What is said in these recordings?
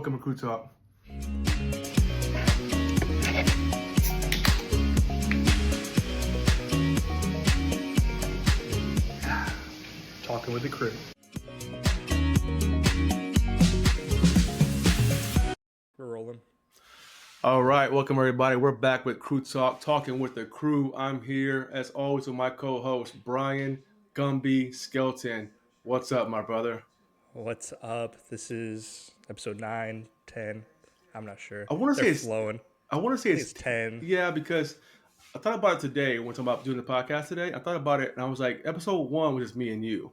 Welcome to Krew Talk. Talking with the crew. We're rolling. All right, welcome everybody. We're back with Krew Talk, talking with the crew. I'm here as always with my co-host Brian Gumby Skelton. What's up, my brother? What's up? This is episode 9, 10. I'm not sure. I want to say it's flowing. I want to say it's 10. Yeah, because I thought about it today when talking about doing the podcast today. I thought about it and I was like, episode 1 was just me and you,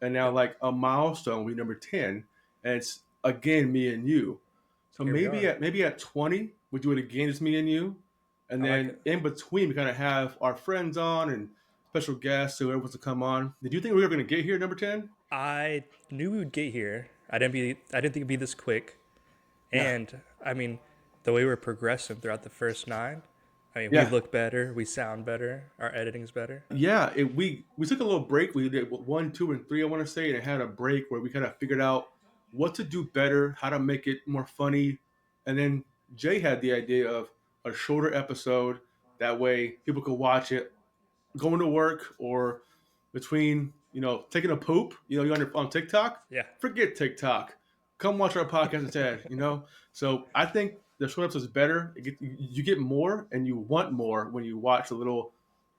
and now like a milestone, we number 10, and it's again me and you. So maybe at 20, we do it again, just me and you. And then in between, we kind of have our friends on and special guests, whoever wants to come on. Did you think we were going to get here, number 10? I knew we would get here. I didn't think it'd be this quick. And, I mean, the way we're progressing throughout the first 9, we look better, we sound better, our editing's better. Yeah, we took a little break. We did 1, 2, and 3, I want to say, and it had a break where we kind of figured out what to do better, how to make it more funny. And then Jay had the idea of a shorter episode. That way people could watch it going to work or between, taking a poop. You're on TikTok. Yeah. Forget TikTok. Come watch our podcast instead, So I think the short episode is better. You get more and you want more when you watch a little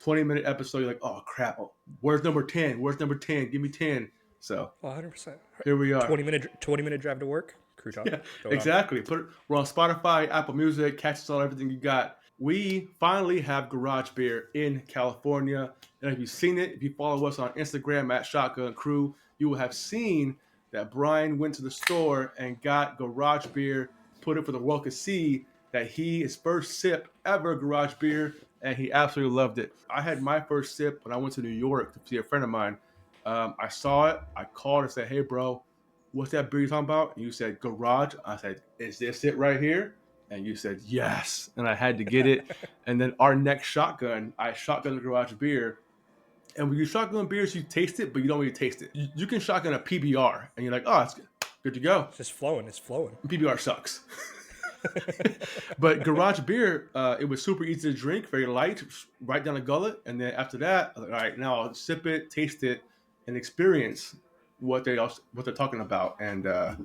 20-minute episode. You're like, oh, crap. Where's number 10? Where's number 10? Give me 10. So 100%. Here we are. 20-minute drive to work. Krew Talk. Yeah, exactly. We're on Spotify, Apple Music, catch us on everything you got. We finally have Garage Beer in California. And if you've seen it, if you follow us on Instagram at Shotgun Crew, you will have seen that Brian went to the store and got Garage Beer, put it for the world to see that his first sip ever Garage Beer, and he absolutely loved it. I had my first sip when I went to New York to see a friend of mine. I saw it. I called and said, hey, bro, what's that beer you're talking about? And you said, Garage. I said, is this it right here? And you said, yes. And I had to get it. And then our next shotgun, I shotgun the Garage Beer. And when you shotgun beers, you taste it, but you don't really taste it. You can shotgun a PBR, and you're like, oh, it's good to go. It's just flowing. It's flowing. PBR sucks. But Garage Beer, it was super easy to drink, very light, right down the gullet. And then after that, I was like, all right, now I'll sip it, taste it, and experience what they're talking about. And I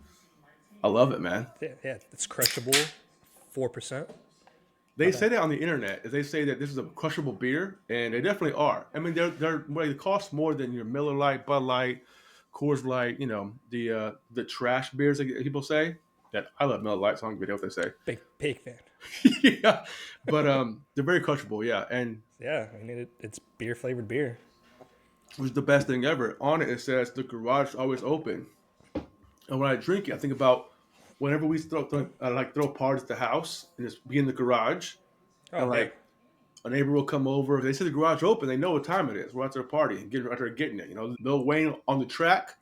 love it, man. Yeah, it's crushable, 4%. They say that on the internet. They say that this is a crushable beer, and they definitely are. I mean, they cost more than your Miller Lite, Bud Light, Coors Light. The trash beers that people say. That I love Miller Lite, so I don't give a what they say. Big fan. Yeah, but they're very crushable. Yeah, and yeah, I mean it's beer flavored beer. Which is the best thing ever. On it says the garage is always open, and when I drink it, I think about whenever we throw parties at the house and just be in the garage, and a neighbor will come over. If they see the garage open, they know what time it is. We're out to a party and getting it. Lil Wayne on the track,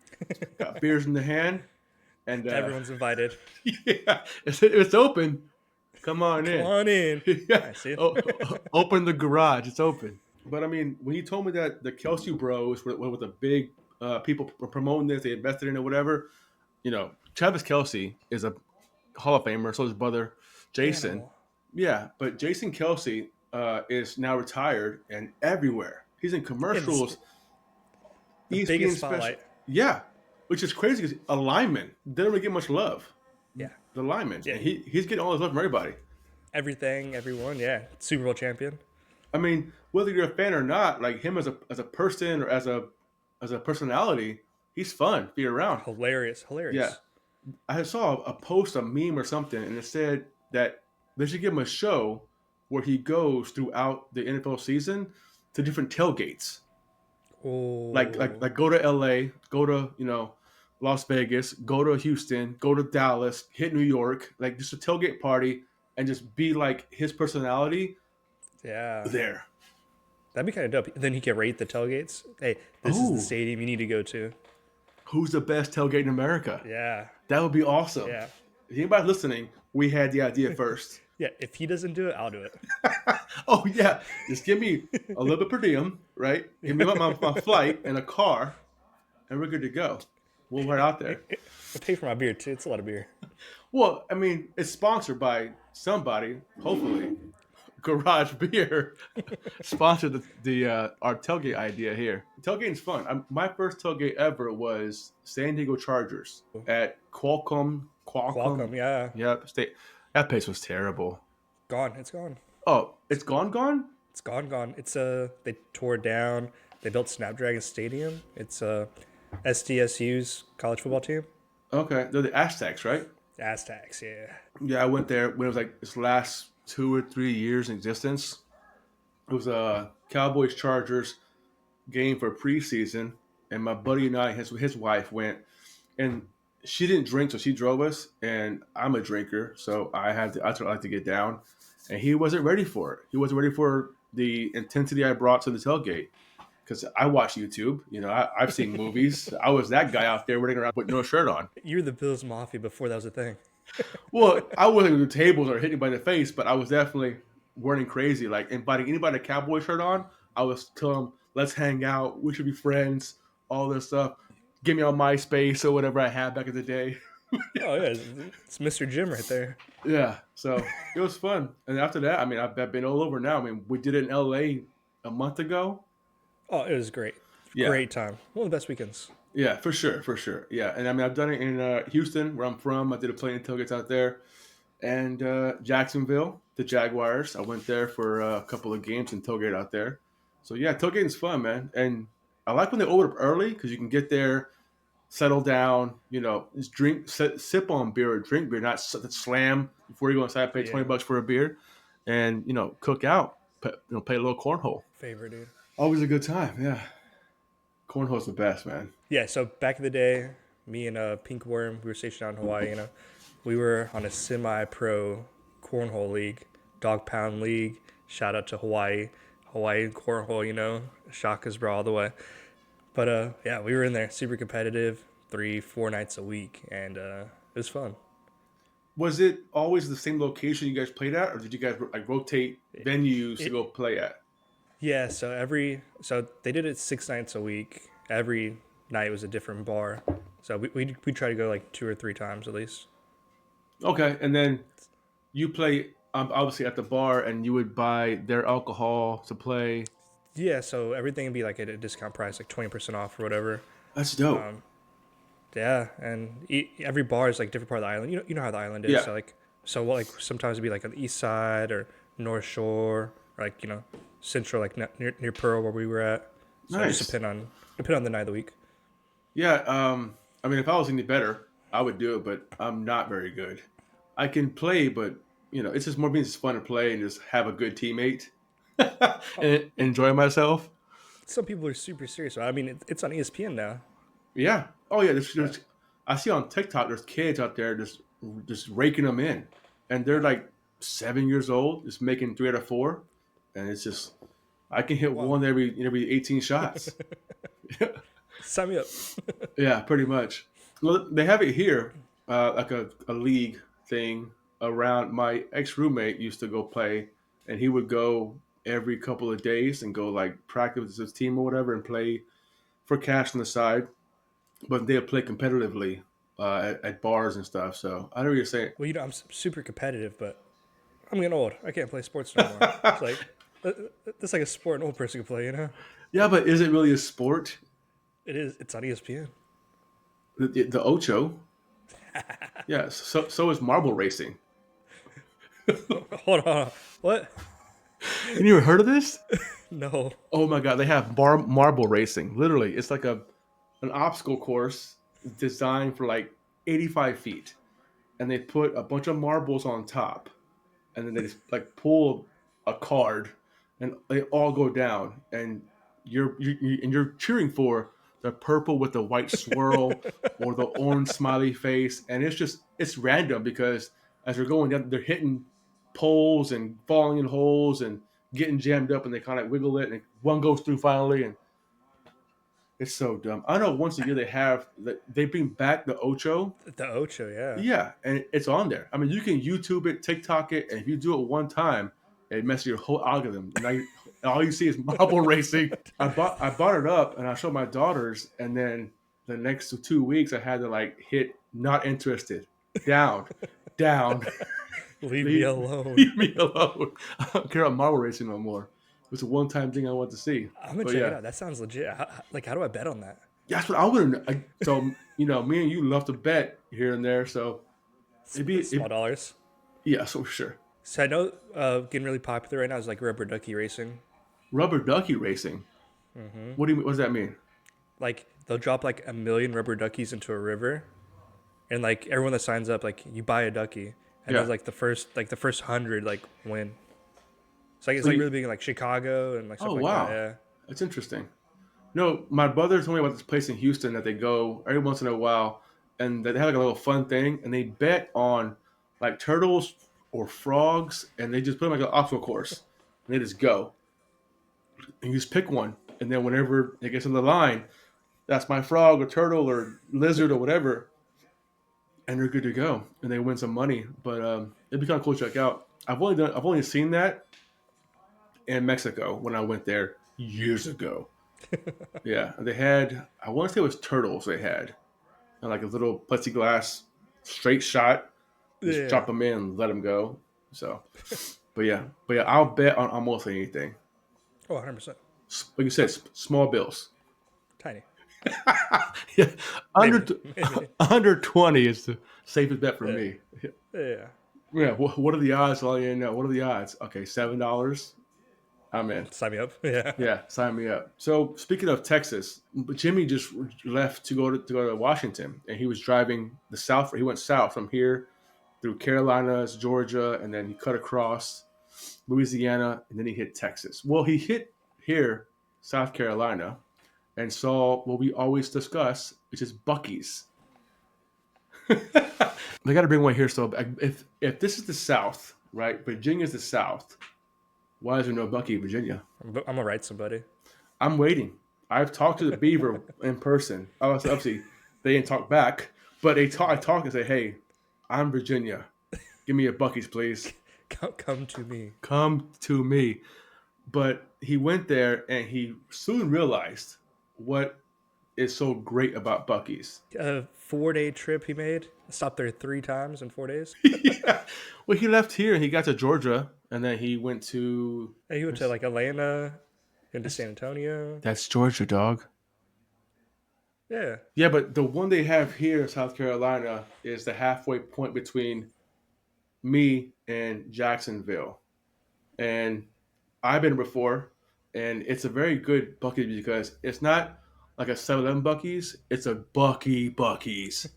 got beers in the hand, and everyone's invited. Yeah, it's open. Come on in. Come on in. Yeah. Open the garage. It's open. But I mean, when you told me that the Kelsey Bros were the big people promoting this, they invested in it, whatever. Travis Kelsey is a Hall of Famer. So is his brother Jason. Yeah, but Jason Kelsey is now retired and everywhere. He's in commercials. The biggest spotlight. Yeah, which is crazy because a lineman didn't really get much love. Yeah, the lineman. Yeah, he's getting all his love from everybody. Everyone. Yeah, Super Bowl champion. I mean, whether you're a fan or not, like him as a person or as a personality, he's fun to be around. Hilarious. Yeah. I saw a meme or something, and it said that they should give him a show where he goes throughout the NFL season to different tailgates. Oh. Like go to LA, go to, Las Vegas, go to Houston, go to Dallas, hit New York, like just a tailgate party and just be like his personality. Yeah. There. That'd be kind of dope. Then he can rate the tailgates. Hey, this is the stadium you need to go to. Who's the best tailgate in America? Yeah. That would be awesome. Yeah. If anybody listening, we had the idea first. Yeah, if he doesn't do it, I'll do it. Oh, yeah. Just give me a little bit per diem, right? Give me my flight and a car, and we're good to go. We'll right out there. I'll pay for my beer, too. It's a lot of beer. Well, I mean, it's sponsored by somebody, hopefully. Garage Beer sponsored our tailgate idea here. Tailgating's fun. My first tailgate ever was San Diego Chargers at Qualcomm. Qualcomm. Qualcomm, yeah, Yep. State. That place was terrible. gone. It's gone. Oh, it's gone, gone. It's gone, gone. It's they tore it down. They built Snapdragon Stadium. It's SDSU's college football team. Okay, they're the Aztecs, right? Aztecs, yeah. Yeah, I went there when it was like its last 2 or 3 years in existence. It was a Cowboys Chargers game for preseason, and my buddy and I, his wife went, and she didn't drink, so she drove us. And I'm a drinker, so I like to get down, and he wasn't ready for it. He wasn't ready for the intensity I brought to the tailgate because I watch YouTube. I've seen movies. I was that guy out there running around with no shirt on. You were the Bills Mafia before that was a thing. Well, I wasn't with the tables or hitting by the face, but I was definitely running crazy, like inviting anybody a cowboy shirt on. I was telling them, let's hang out. We should be friends. All this stuff. Get me on MySpace or whatever I had back in the day. Oh yeah, it's Mr. Jim right there. Yeah, so it was fun. And after that, I mean, I've been all over now. I mean, we did it in LA a month ago. Oh, it was great. Yeah. Great time. One of the best weekends. Yeah, for sure, for sure. Yeah, and I mean, I've done it in Houston, where I'm from. I did a play in tailgates out there, and Jacksonville, the Jaguars. I went there for a couple of games and tailgate out there. So yeah, tailgating's fun, man. And I like when they open up early because you can get there, settle down, just sip on beer or drink beer, not slam before you go inside, pay $20 for a beer, and cook out, play a little cornhole. Favorite, dude. Always a good time, yeah. Cornhole's the best, man. Yeah, so back in the day, me and Pink Worm, we were stationed out in Hawaii, we were on a semi-pro cornhole league, dog pound league. Shout out to Hawaii cornhole, Shaka's bra all the way. But yeah, we were in there, super competitive, 3-4 nights a week, and it was fun. Was it always the same location you guys played at, or did you guys like rotate venues to go play at? Yeah, so they did it 6 nights a week. Every night was a different bar. So we try to go like 2 or 3 times at least. Okay, and then you play obviously at the bar, and you would buy their alcohol to play. Yeah, so everything would be like at a discount price, like 20% off or whatever. That's dope. Yeah, and every bar is like different part of the island. You know how the island is. Yeah. So sometimes it'd be like on the east side or North Shore, or like central, like near Pearl where we were at. So Nice. It just depend on the night of the week. Yeah, I mean, if I was any better, I would do it, but I'm not very good. I can play, but it's just more means it's fun to play and just have a good teammate and enjoy myself. Some people are super serious. I mean, it's on ESPN now. Yeah. Oh yeah. I see on TikTok there's kids out there just raking them in, and they're like 7 years old, just making 3 out of 4, and it's just I can hit one every 18 shots. Sign me up. Yeah, pretty much. Well, they have it here, like a league thing around. My ex-roommate used to go play, and he would go every couple of days and go like practice with his team or whatever and play for cash on the side. But they'll play competitively at bars and stuff. So I know what you're saying. Well, I'm super competitive, but I'm getting old. I can't play sports no more. It's like that's like a sport an old person can play, Yeah, but is it really a sport? It is. It's on ESPN. The Ocho. Yeah, so is marble racing. Hold on. What? You never heard of this? No. Oh my god, they have marble racing. Literally, it's like an obstacle course designed for like 85 feet, and they put a bunch of marbles on top, and then they just like pull a card, and they all go down, and you're cheering for the purple with the white swirl or the orange smiley face, and it's random because as they're going down, they're hitting poles and falling in holes and getting jammed up, and they kind of wiggle it, and one goes through finally, and it's so dumb. I know once a year they bring back the Ocho. The Ocho, yeah. Yeah, and it's on there. I mean, you can YouTube it, TikTok it, and if you do it one time, it messes your whole algorithm. Now all you see is marble racing. I bought it up, and I showed my daughters, and then the next 2 weeks I had to like hit not interested. down, down. Leave me leave, alone. leave me alone. I don't care about marble racing no more. It was a one-time thing I want to see. I'm gonna But check it yeah, out. That sounds legit. Like, how do I bet on that? that's what I would have. So me and you love to bet here and there. So Small dollars. yeah, so for sure. So I know getting really popular right now is like rubber ducky racing. Rubber ducky racing. What do you? What does that mean? Like they'll drop like a million rubber duckies into a river, and like everyone that signs up, like you buy a ducky, and Yeah. there's like the first 100 like win. It's So like you. really big in like Chicago and like Oh stuff like that. wow, Yeah. that's interesting. No, my brother told me about this place in Houston that they go every once in a while, and they have like a little fun thing, and they bet on like turtles or frogs, and they just put them like an obstacle course, and they just go, and you just pick one, and then whenever it gets in the line, that's my frog or turtle or lizard or whatever, and they're good to go, and they win some money. But it'd be kind of cool to check out. I've only seen that in Mexico when I went there years ago. Yeah, they had I want to say it was turtles they had, and like a little plexiglass straight shot. Just Yeah. drop them in, and let them go. So, but yeah, I'll bet on almost anything. Oh, 100%. Like you said, small bills. Tiny. Yeah, Maybe. Maybe. under 20 is the safest bet for Yeah. me. Yeah. Yeah, what are the odds? All you know, what are the odds? Okay, $7. I'm in. Sign me up. Yeah. Yeah, sign me up. So speaking of Texas, Jimmy just left to go to Washington, and he was driving the south. He went south from here through Carolinas, Georgia, and then he cut across Louisiana, and then he hit Texas. Well, he hit here, South Carolina, and saw what we always discuss, which is Bucky's. They got to bring one here. So if this is the South, right? Virginia's the South. Why is there no Bucky in Virginia? I'm gonna write somebody. I'm waiting. I've talked to the Beaver in person. Obviously, they didn't talk back, but I talk and say, "Hey, I'm Virginia. Give me a Bucky's, please. Come to me. Come to me." But he went there and he soon realized what is so great about Bucky's. A 4-day trip he made. Stopped there 3 times in 4 days. Yeah. Well, he left here and he got to Georgia, and then he went to. And he went to like Atlanta, into San Antonio. That's Georgia, dog. Yeah. Yeah, but the one they have here in South Carolina is the halfway point between me and Jacksonville. And I've been before, and it's a very good Buc-ee's because it's not like a 7-Eleven Buc-ee's, it's a Bucky's.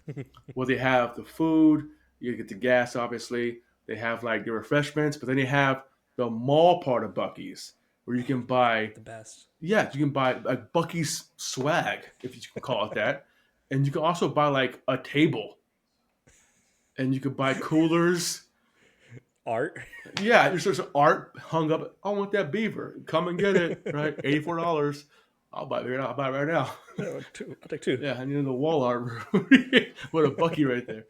Where they have the food, you get the gas, obviously. They have like your refreshments, but then they have the mall part of Bucky's where you can buy, The best. yeah, you can buy like Bucky's swag, if you can call it that. And you can also buy like a table, and you can buy coolers. Art. Yeah, there's just art hung up. I want that beaver. Come and get it. Right, $84. I'll buy it. I'll buy it right now. I'll take 2. Yeah, I need the wall art with a Bucky right there.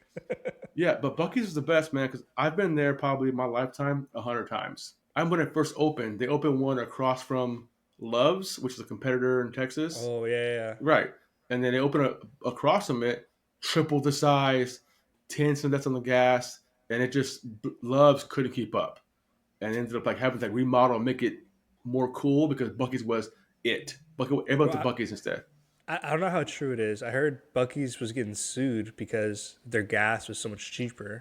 Yeah, but Bucky's is the best, man, because I've been there probably in my lifetime 100 times. I'm when it first opened. They opened one across from Love's, which is a competitor in Texas. Oh yeah. Right, and then they opened across from it, triple the size, 10 cents that's on the gas, and it just Love's couldn't keep up, and ended up like having to like remodel and make it more cool because Bucky's was it. Everyone went to Well, Bucky's instead. I don't know how true it is. I heard Bucky's was getting sued because their gas was so much cheaper,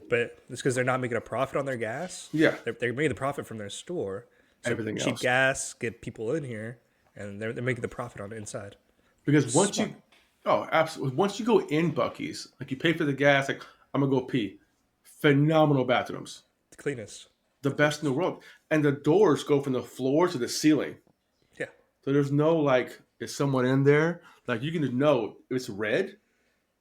but it's because they're not making a profit on their gas. Yeah, They're making the profit from their store. So everything cheap else. gas get people in here, and they're making the profit on the inside. Because once Smart. you, oh, absolutely. Once you go in Bucky's, like you pay for the gas, like I'm gonna go pee. Phenomenal bathrooms, The cleanest. the best in the world, and the doors go from the floor to the ceiling. Yeah. So there's no like, is someone in there? Like you can just know if it's red,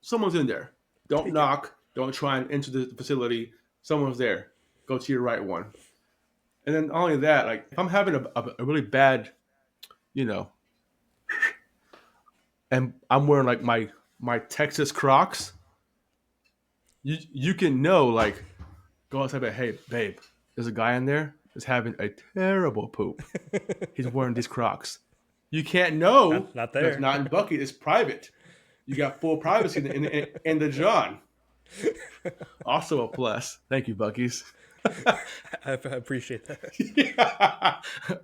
someone's in there. Don't knock. Don't try and enter the facility. Someone's there. Go to your right one. And then not only that, like if I'm having a really bad, you know, and I'm wearing like my Texas Crocs, you can know like go outside and hey babe, there's a guy in there that's having a terrible poop. He's wearing these Crocs. You can't know Not that's there. not in Bucky. It's private. You got full privacy in the John. Also a plus. Thank you, Bucky's. I appreciate that. Yeah.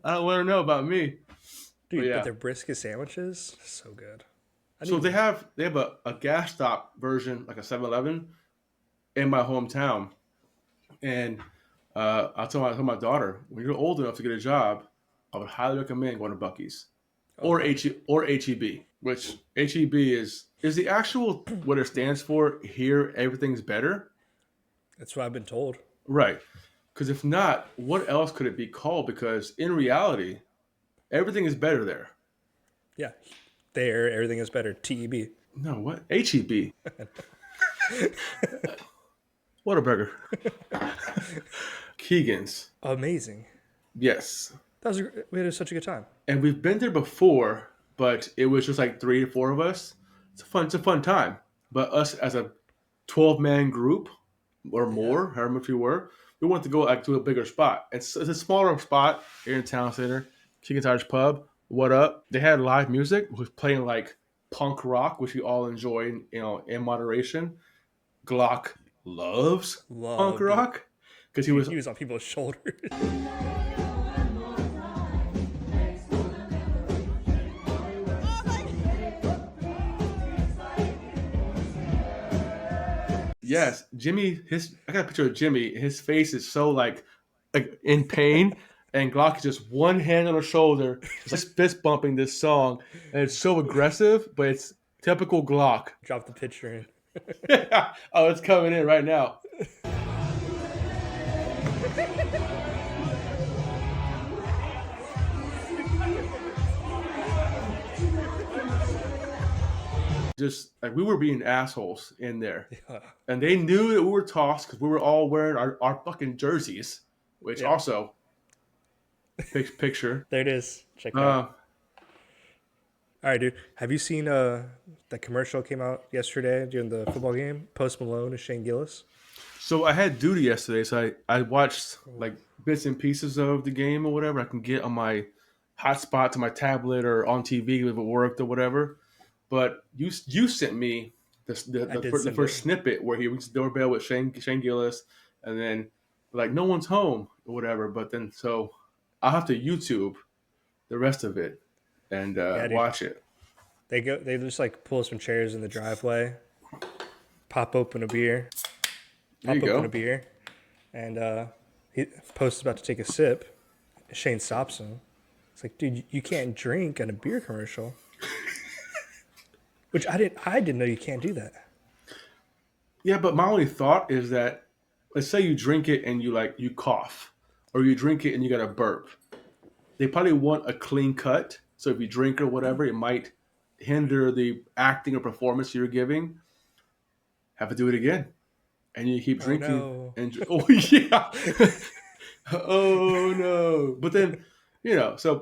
I don't want to know about me. But Dude, but yeah. their brisket sandwiches, so good. I So need one. they have a gas stop version, like a 7-Eleven, in my hometown. And I told my daughter, when you're old enough to get a job, I would highly recommend going to Bucky's Oh, nice. Or HEB, which HEB is the actual what it stands for. Here, everything's better, That's what I've been told. right? Because if not, what else could it be called? Because in reality, everything is better there. Yeah. There, everything is better. TEB. No, what HEB? Whataburger. Keegan's. Amazing. Yes. We had such a good time. And we've been there before, but it was just like 3 or 4 of us. It's a fun time. But us as a 12-man group or Yeah. more, however much we were, we wanted to go like to a bigger spot. It's a smaller spot here in Town Center, Chicken Tires Pub. What up? They had live music, was playing like punk rock, which we all enjoy, in moderation. Glock loves punk Love, dude. rock because he was. He was on people's shoulders. Yes, Jimmy. I got a picture of Jimmy. His face is so like in pain, and Glock is just one hand on her shoulder, just like fist bumping this song, and it's so aggressive, but it's typical Glock. Drop the picture in. Oh, it's coming in right now. Just like we were being assholes in there, Yeah. and they knew that we were tossed because we were all wearing our fucking jerseys, which Yeah. also picture. There it is. Check it out. All right, dude. Have you seen that commercial came out yesterday during the football game? Post Malone and Shane Gillis. So I had duty yesterday, so I watched like bits and pieces of the game or whatever I can get on my hotspot to my tablet or on TV if it worked or whatever. But you sent me I did the send first it. snippet where he rings the doorbell with Shane Gillis, and then like no one's home or whatever. But then so I'll have to YouTube the rest of it and Yeah, dude. watch it. They just like pull some chairs in the driveway, pop open a beer, There you go. and Post is about to take a sip. Shane stops him. It's like, dude, you can't drink on a beer commercial. Which I didn't know you can't do that. Yeah, but my only thought is that let's say you drink it and you cough, or you drink it and you got a burp. They probably want a clean cut. So if you drink or whatever, it might hinder the acting or performance you're giving. Have to do it again, and you keep Oh drinking. no. And oh yeah, oh no. But then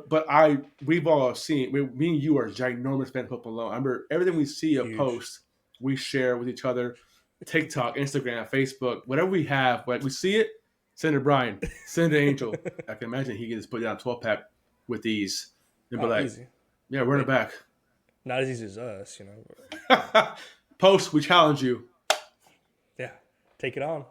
but we've all seen. Me and you are ginormous fans of Hope Alone. I remember everything we see a Huge. post, we share with each other. TikTok, Instagram, Facebook, whatever we have, like we see it, send it to Brian, send it to Angel. I can imagine he can just put down a 12-pack with ease and be Oh, like, easy. yeah, run it back. Not as easy as us, you know. Post, we challenge you. Yeah. Take it on.